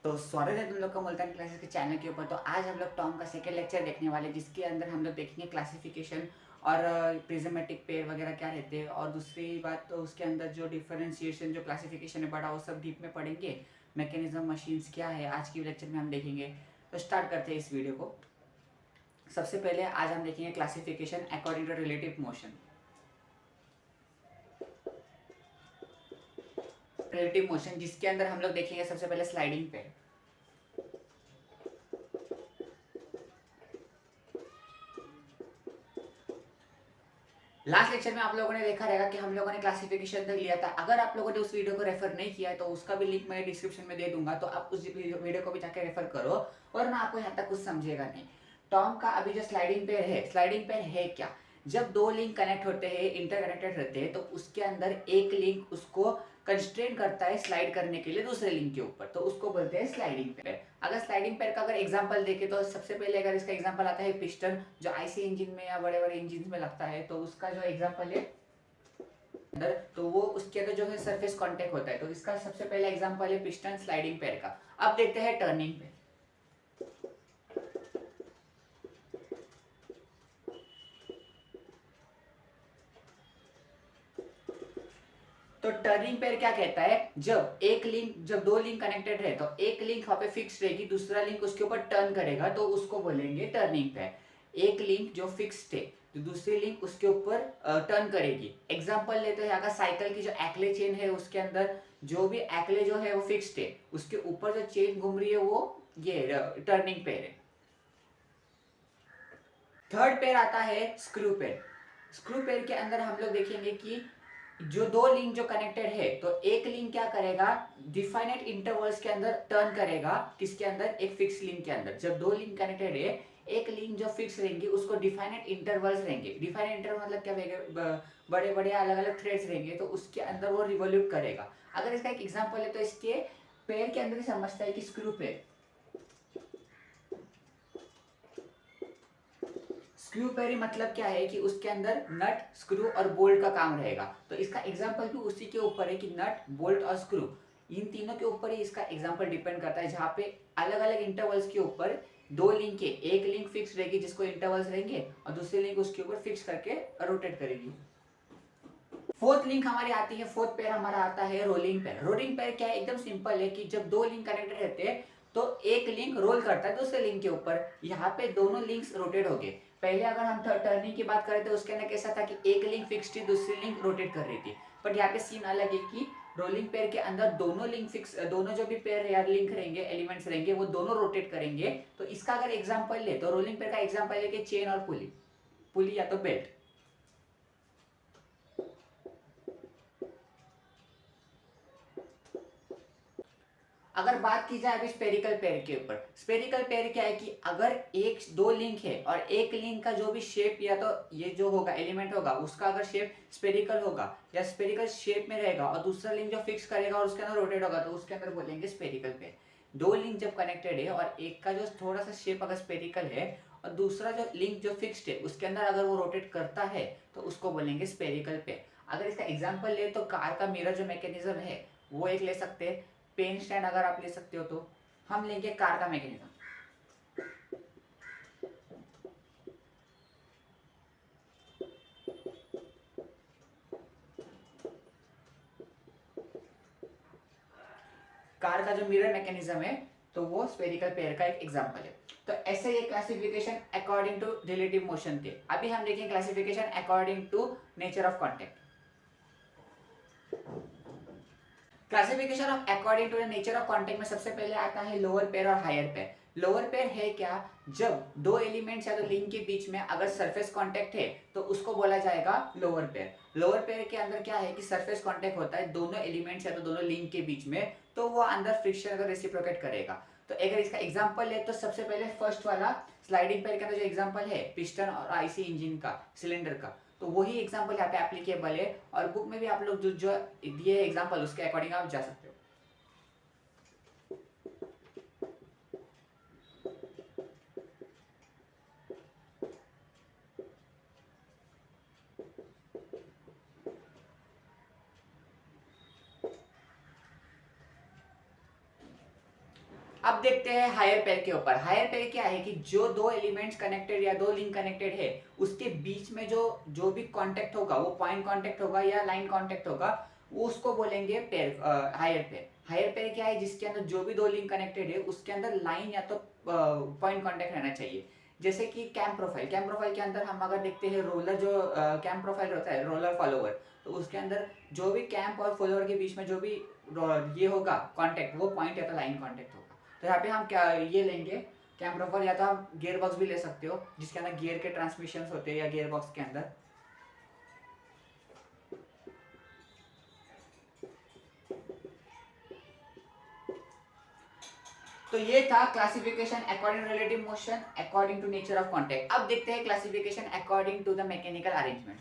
तो स्वागत है तुम लोग का मुल्तान क्लासेस के चैनल के ऊपर। तो आज हम लोग टॉम का सेकेंड लेक्चर देखने वाले, जिसके अंदर हम लोग देखेंगे क्लासिफिकेशन और प्रिज्मेटिक पेयर वगैरह क्या रहते हैं। और दूसरी बात तो उसके अंदर जो डिफरेंशिएशन जो क्लासिफिकेशन है बड़ा, वो सब डीप में पढ़ेंगे। मैकेनिज्म मशीन्स क्या है आज की लेक्चर में हम देखेंगे। तो स्टार्ट करते हैं इस वीडियो को। सबसे पहले आज हम देखेंगे classification according to relative motion. Relative motion जिसके अंदर हम लोग देखेंगे सबसे पहले स्लाइडिंग पेयर। लास्ट लेक्चर में आप लोगों ने देखा रहेगा कि हम लोगों ने क्लासिफिकेशन तक लिया था। अगर आप लोगों ने उस वीडियो को रेफर नहीं किया है तो उसका भी लिंक मैं डिस्क्रिप्शन में दे दूंगा, तो आप उस वीडियो को भी जाकर रेफर करो, वरना आपको यहाँ तक कुछ समझेगा नहीं। टॉम का अभी जो स्लाइडिंग पेयर है, स्लाइडिंग पेयर है क्या? जब दो लिंक कनेक्ट होते हैं, इंटरकनेक्टेड रहते हैं, तो उसके अंदर एक लिंक उसको कंस्ट्रेन करता है स्लाइड करने के लिए दूसरे लिंक के ऊपर, तो उसको बोलते हैं स्लाइडिंग पेयर। अगर स्लाइडिंग पेयर का अगर एग्जांपल देखें तो सबसे पहले अगर इसका एग्जांपल आता है पिस्टन, जो आईसी इंजन में या बड़े बड़े इंजन में लगता है, तो उसका जो एग्जांपल है अंदर, तो वो उसके अंदर जो है सरफेस कांटेक्ट होता है। तो इसका सबसे पहला एग्जांपल है पिस्टन स्लाइडिंग पेयर का। अब देखते हैं टर्निंग पेयर। तो टर्निंग पेयर क्या कहता है? जब दो लिंक कनेक्टेड है तो एक लिंक वहां पे फिक्स रहेगी, दूसरा लिंक उसके ऊपर टर्न करेगा, तो उसको बोलेंगे टर्निंग पेयर। एक लिंक जो फिक्स्ड है तो दूसरी लिंक उसके ऊपर टर्न करेगी। एग्जांपल लेते हैं यहाँ का साइकिल की जो एक्ले चेन है, उसके अंदर जो भी एक्ले जो है वो फिक्स्ड है, उसके ऊपर जो चेन घूम रही है वो ये टर्निंग पेयर है। थर्ड पेयर आता है स्क्रू पेयर। स्क्रू पेयर के अंदर हम लोग देखेंगे कि जो दो लिंक जो कनेक्टेड है, तो एक लिंक क्या करेगा, डिफाइनेट इंटरवल्स के अंदर टर्न करेगा। किसके अंदर? एक फिक्स लिंक के अंदर। जब दो लिंक कनेक्टेड है, एक लिंक जो फिक्स रहेंगे उसको डिफाइनेट इंटरवल्स रहेंगे। डिफाइनेट इंटरवल मतलब क्या रहेगा? बड़े बड़े अलग अलग थ्रेड्स रहेंगे, तो उसके अंदर वो रिवॉल्यूट करेगा। अगर इसका एक एग्जांपल है तो इसके पेयर के अंदर ही समझता है कि स्क्रू पेयर। स्क्रू पेरी मतलब क्या है कि उसके अंदर नट, स्क्रू और बोल्ट का काम रहेगा। तो इसका एग्जांपल भी उसी के ऊपर है कि नट, बोल्ट और स्क्रू, इन तीनों के ऊपर ही इसका एग्जांपल डिपेंड करता है, जहां पे अलग अलग इंटरवल्स के ऊपर दो लिंक के, एक लिंक फिक्स रहेगी जिसको इंटरवल्स रहेंगे, और दूसरी लिंक उसके ऊपर फिक्स करके रोटेट करेगी। फोर्थ लिंक हमारी आती है, फोर्थ पेयर हमारा आता है रोलिंग पेयर। रोलिंग पेयर क्या है? एकदम सिंपल है कि जब दो लिंक कनेक्टेड रहते हैं तो एक लिंक रोल करता है दूसरे लिंक के ऊपर। यहाँ पे दोनों लिंक्स रोटेट हो गए। पहले अगर हम टर्निंग की बात करें तो उसके अंदर कैसा था कि एक लिंक फिक्स्ड थी, दूसरी लिंक रोटेट कर रही थी। बट यहाँ पे सीन अलग है कि रोलिंग पेयर के अंदर दोनों लिंक फिक्स, दोनों जो भी पेयर या लिंक रहेंगे, एलिमेंट्स रहेंगे, वो दोनों रोटेट करेंगे। तो इसका अगर एग्जाम्पल ले तो रोलिंग पेयर का एग्जाम्पल है कि चेन और पुली, पुली या तो बेल्ट। अगर बात की जाए अभी स्पेरिकल पेयर के ऊपर, स्पेरिकल पेयर क्या है कि अगर एक दो लिंक है और एक लिंक का जो भी शेप, या तो ये जो होगा एलिमेंट होगा उसका अगर शेप स्पेरिकल होगा या स्पेरिकल शेप में रहेगा, और दूसरा लिंक जो फिक्स करेगा और उसके अंदर रोटेट होगा, तो उसके अंदर बोलेंगे स्पेरिकल पेयर। दो लिंक जब कनेक्टेड है और एक का जो थोड़ा सा शेप अगर स्पेरिकल है और दूसरा जो लिंक जो फिक्स्ड है उसके अंदर अगर वो रोटेट करता है, तो उसको बोलेंगे स्पेरिकल पेयर। अगर इसका एग्जाम्पल ले तो कार का मिरर जो मैकेनिज्म है वो एक ले सकते हैं। पेन स्टैंड अगर आप ले सकते हो तो हम लेंगे कार का मैकेनिज्म। कार का जो मिरर मैकेनिज्म है तो वो स्फेरिकल पेयर का एक एग्जांपल है। तो ऐसे ये classification according to relative motion थे। अभी हम देखेंगे classification according to nature of contact. Classification of according to the nature of contact में सबसे पहले आता है लोअर पेयर और हायर पेयर। लोअर पेयर है क्या? जब दो एलिमेंट्स या तो लिंक के बीच में अगर सरफेस कांटेक्ट है तो उसको बोला जाएगा लोअर पेयर। लोअर पेयर के अंदर क्या है कि सरफेस कांटेक्ट होता है दोनों एलिमेंट्स या तो दोनों लिंक के बीच में, तो वो अंदर फ्रिक्शन अगर रेसिप्रोकेट करेगा। तो अगर इसका एग्जांपल है तो सबसे पहले फर्स्ट वाला स्लाइडिंग पेयर का जो एग्जांपल है पिस्टन और आईसी इंजन का, सिलेंडर का, तो वही एग्जांपल यहाँ पे एप्लीकेबल है। और बुक में भी आप लोग जो जो दिए एग्जांपल उसके अकॉर्डिंग आप जा सकते हो। अब देखते हैं हायर पेयर के ऊपर। हायर पेयर क्या है कि जो दो एलिमेंट्स कनेक्टेड या दो लिंक कनेक्टेड है उसके बीच में जो जो भी कांटेक्ट होगा, वो पॉइंट कांटेक्ट होगा या लाइन कांटेक्ट होगा, वो उसको बोलेंगे pair, higher pair. Higher pair क्या है, जिसके अंदर जो भी दो लिंक कनेक्टेड है उसके अंदर लाइन या तो पॉइंट कांटेक्ट रहना चाहिए। जैसे कि कैम प्रोफाइल, कैम प्रोफाइल के अंदर हम अगर देखते हैं रोलर, जो कैम प्रोफाइल होता है रोलर फॉलोवर, तो उसके अंदर जो भी कैंप और फॉलोअर के बीच में जो भी ये होगा कांटेक्ट, वो पॉइंट या तो लाइन कांटेक्ट होगा। तो यहाँ पे हम क्या ये लेंगे कैम प्रोफाइल, या तो हम गियर बॉक्स भी ले सकते हो जिसके अंदर गियर के ट्रांसमिशन होते हैं, या गियर बॉक्स के अंदर। तो ये था classification according to relative motion according to nature of contact. अब देखते हैं classification according to the mechanical arrangement.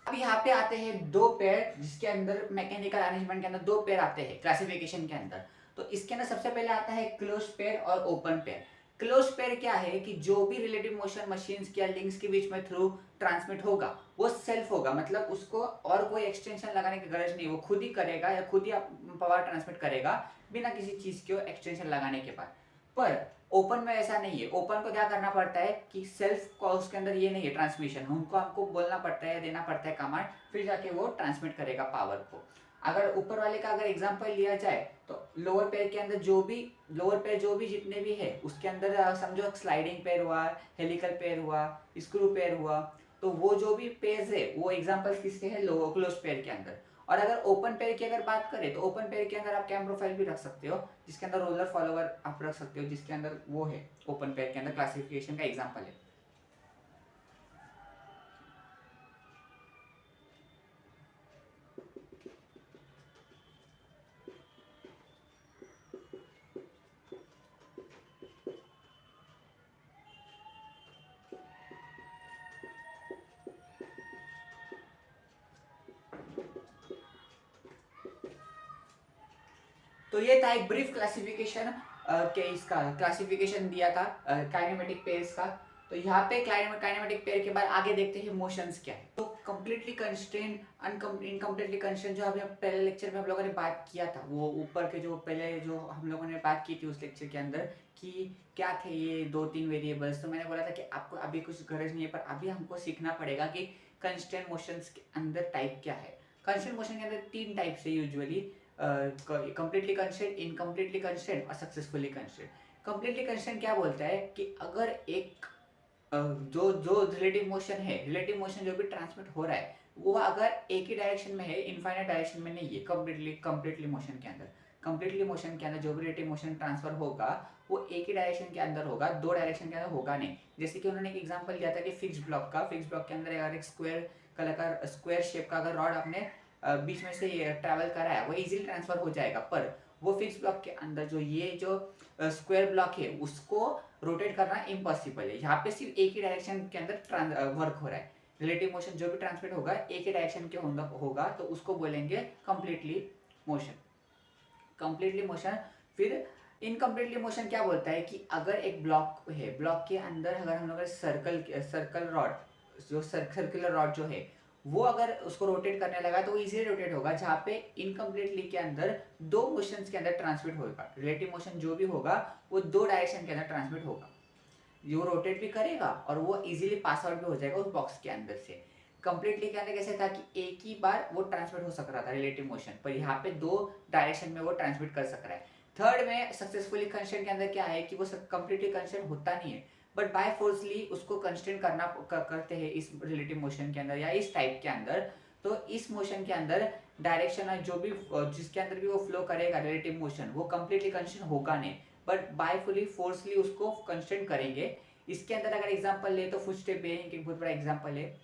अब यहाँ पे आते हैं दो पेयर, जिसके अंदर मैकेनिकल अरेंजमेंट के अंदर दो पेयर आते हैं क्लासिफिकेशन के अंदर। तो इसके अंदर सबसे पहले आता है क्लोज पेयर और ओपन पेयर। क्लोज पेयर क्या है कि जो भी रिलेटिव मोशन मशीन्स या लिंक्स के बीच में थ्रू ट्रांसमिट होगा वो सेल्फ होगा, मतलब उसको और कोई एक्सटेंशन लगाने की गरज नहीं, वो खुद ही करेगा या खुद ही पावर ट्रांसमिट करेगा बिना किसी चीज के एक्सटेंशन लगाने के बाद। पर ओपन में ऐसा नहीं है। ओपन को क्या करना पड़ता है कि सेल्फ को उसके अंदर ये नहीं है ट्रांसमिशन, उनको हमको बोलना पड़ता है, देना पड़ता है कमांड, फिर जाके वो ट्रांसमिट करेगा पावर को। अगर ऊपर वाले का अगर एग्जांपल लिया जाए तो लोअर पेयर के अंदर जो भी जितने भी है उसके अंदर समझो स्लाइडिंग पेयर हुआ, हेलिकल पेयर हुआ, स्क्रू पेयर हुआ, तो वो जो भी पेयर्स है वो एग्जांपल किसके हैं, क्लोज पेयर के अंदर। और अगर ओपन पेयर की अगर बात करें तो ओपन पेयर के अंदर आप कैम प्रोफाइल भी रख सकते हो, जिसके अंदर रोलर फॉलोवर आप रख सकते हो, जिसके अंदर वो है ओपन पेयर के अंदर क्लासिफिकेशन का एग्जांपल है। तो ये था एक ब्रीफ क्लासिफिकेशन के इसका क्लासिफिकेशन दिया था काइनेमेटिक पेयर्स का। तो यहाँ पे काइनेमेटिक पेयर के बाद आगे देखते हैं मोशंस क्या है। तो कंप्लीटली कंस्ट्रेंट, इनकम्प्लीटली कंस्ट्रेंट, जो अभी पहले लेक्चर में हम लोगों ने बात किया था, वो ऊपर के जो पहले जो हम लोगों ने बात की थी उस लेक्चर के अंदर कि क्या थे ये 2-3 वेरिएबल्स। तो मैंने बोला था कि आपको अभी कुछ गरज नहीं है, पर अभी हमको सीखना पड़ेगा कि कंस्ट्रेंट मोशंस के अंदर टाइप क्या है। कंस्ट्रेंट मोशन के अंदर 3 टाइप से usually, completely constraint, incompletely constraint और सक्सेसफुली कंस्ट्रेंट। कंप्लीटली कंस्ट्रेंट क्या बोलता है कि अगर एक जो जो रिलेटिव मोशन है, रिलेटिव मोशन जो भी ट्रांसमिट हो रहा है वो अगर एक ही डायरेक्शन में है, इनफाइनाइट डायरेक्शन में नहीं है, कंप्लीटली मोशन के अंदर, कंप्लीटली मोशन के अंदर जो भी रिलेटिव मोशन ट्रांसफर होगा वो एक ही डायरेक्शन के अंदर होगा, दो डायरेक्शन के अंदर होगा नहीं। जैसे कि उन्होंने एक एग्जांपल दिया था कि फिक्स ब्लॉक का, फिक्स ब्लॉक के अंदर अगर एक स्क्वायर कलर का स्क्वायर शेप का अगर रॉड आपने बीच में से ट्रैवल करा है वो इजीली ट्रांसफर हो जाएगा, पर वो फिक्स ब्लॉक के अंदर जो ये जो स्क्वायर ब्लॉक है उसको रोटेट करना इम्पॉसिबल है। यहाँ पे सिर्फ एक ही डायरेक्शन के अंदर वर्क हो रहा है। रिलेटिव मोशन जो भी ट्रांसमिट होगा एक ही डायरेक्शन के होगा, तो उसको बोलेंगे कंप्लीटली मोशन, कंप्लीटली मोशन। फिर इनकम्प्लीटली मोशन क्या बोलता है कि अगर एक ब्लॉक है, ब्लॉक के अंदर अगर हम लोग सर्कल रॉड, जो सर्कुलर रॉड जो है वो अगर उसको रोटेट करने लगा तो वो इजीली रोटेट होगा, जहाँ पे इनकम्प्लीटली के अंदर दो मोशंस के अंदर ट्रांसमिट होगा। रिलेटिव मोशन जो भी होगा वो दो डायरेक्शन के अंदर ट्रांसमिट होगा, वो रोटेट भी करेगा और वो इजीली पास आउट भी हो जाएगा उस बॉक्स के अंदर से। कंप्लीटली के अंदर कैसे था कि एक ही बार वो ट्रांसमिट हो सक रहा था रिलेटिव मोशन, पर यहाँ पे दो डायरेक्शन में वो ट्रांसमिट कर सक रहा है। थर्ड में सक्सेसफुली कंस्ट्रेंट के अंदर क्या है कि वो कंप्लीटली कंस्ट्रेंट होता नहीं है, बट बाय फोर्सली उसको कंस्ट्रेंट करते हैं इस रिलेटिव मोशन के अंदर या इस टाइप के अंदर। तो इस मोशन के अंदर डायरेक्शन जो भी जिसके अंदर भी वो फ्लो करेगा रिलेटिव मोशन, वो कंप्लीटली कंस्ट्रेंट होगा नहीं, बट बायफुली फोर्सली उसको कंस्ट्रेंट करेंगे। इसके अंदर अगर एग्जांपल ले तो फुटस्टेप बेयरिंग एक बहुत बड़ा एग्जांपल है,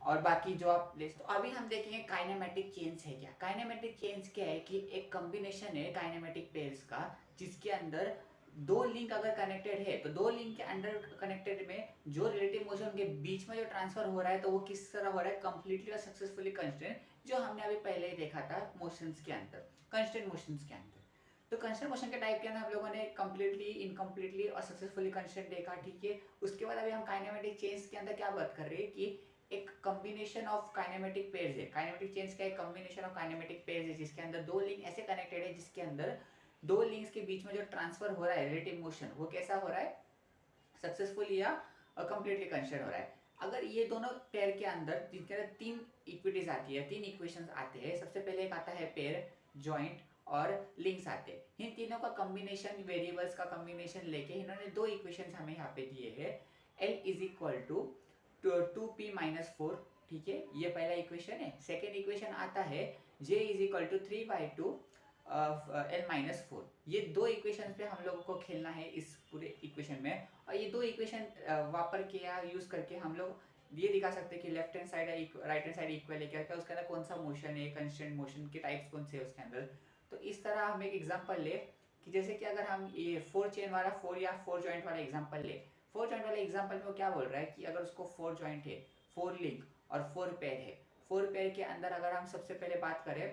और बाकी जो आप ले। तो अभी हम देखेंगे काइनेमेटिक चेंज है क्या। काइनेमेटिक चेंज क्या है कि एक कॉम्बिनेशन है काइनेमेटिक पेयर्स का, जिसके अंदर दो लिंक अगर कनेक्टेड है तो दो लिंक के अंडर कनेक्टेड में जो रिलेटिव मोशन के बीच में जो ट्रांसफर हो रहा है तो वो किस तरह हो रहा है, कंप्लीटली और सक्सेसफुली कंस्ट्रेंट, जो हमने अभी पहले ही देखा था मोशंस के अंदर, कंस्ट्रेंट मोशंस के अंदर। तो कंस्ट्रेंट मोशन के टाइप के अंदर हम लोगों ने कंप्लीटली, इनकम्प्लीटली और सक्सेसफुली कंस्ट्रेंट देखा, ठीक है। उसके बाद अभी हम काइनेमेटिक चेंज के अंदर क्या बात कर रहे हैं कि एक कॉम्बिनेशन ऑफ काइनेमेटिक पेयर्स है। काइनेमेटिक चेंज का एक कॉम्बिनेशन ऑफ काइनेमेटिक पेयर्स है जिसके अंदर दो लिंक ऐसे कनेक्टेड है जिसके अंदर दो लिंक्स के बीच में जो ट्रांसफर हो रहा है रिलेटिव मोशन वो कैसा हो रहा है, सक्सेसफुल या कंप्लीटली कंसिडर हो रहा है। अगर ये दोनों पेयर के अंदर जिनके अंदर तीन इक्विटीज आती है, तीन इक्वेशंस आते हैं, सबसे पहले एक आता है पेयर, जॉइंट और लिंक्स आते हैं। इन तीनों का कॉम्बिनेशन, वेरिएबल्स का कॉम्बिनेशन लेके इन्होंने दो इक्वेशंस हमें यहाँ पे दिए हैं। L is equal to 2p-4, ठीक है, ये पहला इक्वेशन है। सेकेंड इक्वेशन आता है J is equal to 3/2 L-4। ये दो इक्वेशन पे हम लोगों को खेलना है इस पूरे इक्वेशन में। और ये दो इक्वेशन वापर के या यूज करके हम लोग ये दिखा सकते हैं कि left hand side right hand side equal है क्या, उसके अंदर कौन सा मोशन है, कंस्टेंट मोशन के टाइप्स कौन से है उसके अंदर। तो इस तरह हम एक एग्जांपल ले कि जैसे कि अगर हम ये 4 चेन वाला 4 या 4 जॉइंट वाला एग्जांपल ले, 4 जॉइंट वाले एग्जांपल में वो क्या बोल रहा है कि अगर उसको 4 जॉइंट है, 4 लिंक और 4 पेयर है, 4 पेयर के अंदर अगर हम सबसे पहले बात करें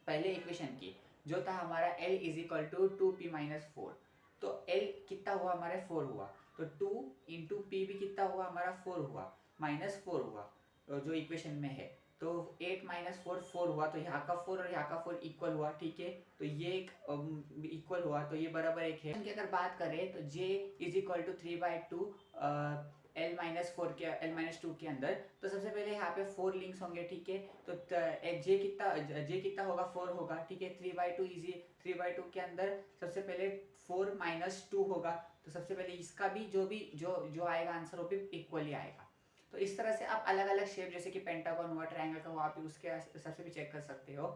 पहले इक्वेशन की, जो था हमारा L is equal to 2p-4, तो L कितना हुआ हमारा 4 हुआ, तो 2 इंटू पी भी कितना हुआ हमारा 4 हुआ, -4 हुआ तो जो इक्वेशन में है। तो 8 - 4 4 हुआ, तो यहाँ का 4 और यहाँ का 4 इक्वल हुआ, ठीक है, तो ये एक इक्वल हुआ, तो ये बराबर एक है। की अगर बात करें तो J is equal to 3/2 L-2 के अंदर, तो सबसे पहले यहाँ पे 4 लिंक्स होंगे, ठीक है, तो J कितना होगा 4 होगा, ठीक है, 3/2 के अंदर सबसे पहले 4 - 2 होगा, तो सबसे पहले इसका भी जो आएगा आंसर वो भी इक्वली आएगा। तो इस तरह से आप अलग अलग शेप जैसे कि पेंटागन हुआ, ट्रायंगल का हुआ, आप उसके हिसाब से भी चेक कर सकते हो।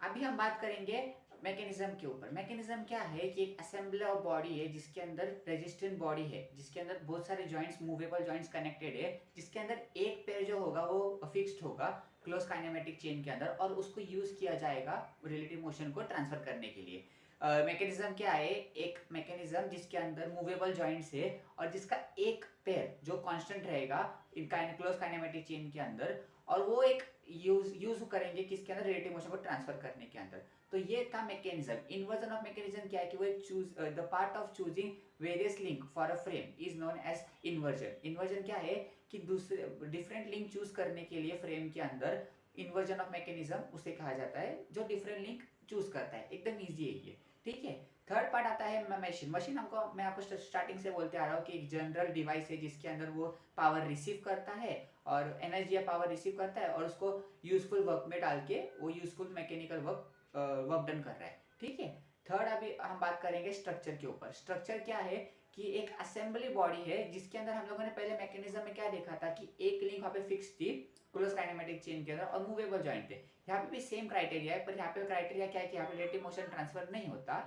अभी हम बात करेंगे मैकेनिज्म के ऊपर। मैकेनिज्म क्या है कि एक असेंबली ऑफ बॉडी है जिसके अंदर रेजिस्टेंट बॉडी है, जिसके अंदर बहुत सारे जॉइंट्स, मूवेबल जॉइंट्स कनेक्टेड है, जिसके अंदर एक पेयर जो होगा वो फिक्स्ड होगा क्लोज काइनेमेटिक चेन के अंदर, और उसको यूज किया जाएगा रिलेटिव मोशन को ट्रांसफर करने के लिए। मैकेनिज्म क्या है, एक मैकेनिज्म जिसके अंदर मूवेबल जॉइंट्स है और जिसका एक पेयर जो कांस्टेंट रहेगा क्लोज काइनेमेटिक चेन के अंदर, और वो एक यूज करेंगे किसके अंदर, रिलेटिव मोशन को ट्रांसफर करने के अंदर। तो ये था मैकेनिज्म। इन्वर्जन ऑफ मैकेनिज्म क्या है कि वो एक the part of choosing various link for a frame is known as inversion. Inversion क्या है कि दूसरे डिफरेंट लिंक चूज करने के लिए फ्रेम के अंदर इन्वर्जन ऑफ मैकेनिज्म उसे कहा जाता है, जो डिफरेंट लिंक चूज करता है। एकदम ईजी है ये, ठीक है। थर्ड पार्ट आता है मशीन। मशीन मैं आपको स्टार्टिंग से बोलते आ रहा हूँ कि एक जनरल डिवाइस है जिसके अंदर वो पावर रिसीव करता है और एनर्जी या पावर रिसीव करता है और उसको यूजफुल वर्क में डाल के वो यूजफुल मैकेनिकल वर्क डन कर रहा है, ठीक है। थर्ड अभी हम बात करेंगे स्ट्रक्चर के ऊपर। स्ट्रक्चर क्या है कि एक असेंबली बॉडी है जिसके अंदर हम लोगों ने पहले मैकेनिज्म में क्या देखा था कि एक लिंक वहाँ पे फिक्स थी क्लोज काइनेमेटिक चेन के अंदर और मूवेबल जॉइंट थे। यहाँ पे भी सेम क्राइटेरिया है, पर यहाँ पे क्राइटेरिया क्या है कि यहाँ पे रिलेटिव मोशन ट्रांसफर नहीं होता।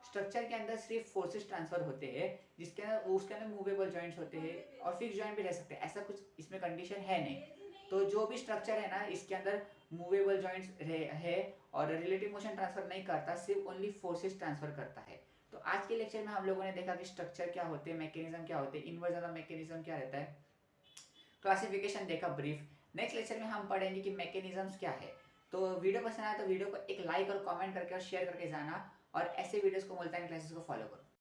स्ट्रक्चर के अंदर सिर्फ फोर्सेस ट्रांसफर होते हैं, जिसके अंदर उसके अंदर मूवेबल जॉइंट्स होते हैं और फिक्स जॉइंट भी रह सकते हैं, ऐसा कुछ इसमें कंडीशन है नहीं। तो जो भी स्ट्रक्चर है ना इसके अंदर मूवेबल जॉइंट्स है और रिलेटिव मोशन ट्रांसफर नहीं करता, सिर्फ ओनली फोर्सेस ट्रांसफर करता है। तो आज के लेक्चर में हम लोगों ने देखा कि स्ट्रक्चर क्या होते हैं, मैकेनिज्म क्या होते हैं, इन्वर्जन ऑफ मैकेनिज्म क्या रहता है, क्लासिफिकेशन देखा ब्रीफ। नेक्स्ट लेक्चर में हम पढ़ेंगे कि मैकेनिज्म्स क्या है। तो वीडियो पसंद आया तो वीडियो को एक लाइक और कमेंट करके और शेयर करके जाना, और ऐसे वीडियोस को मुल्तानी क्लासेस को फॉलो करो।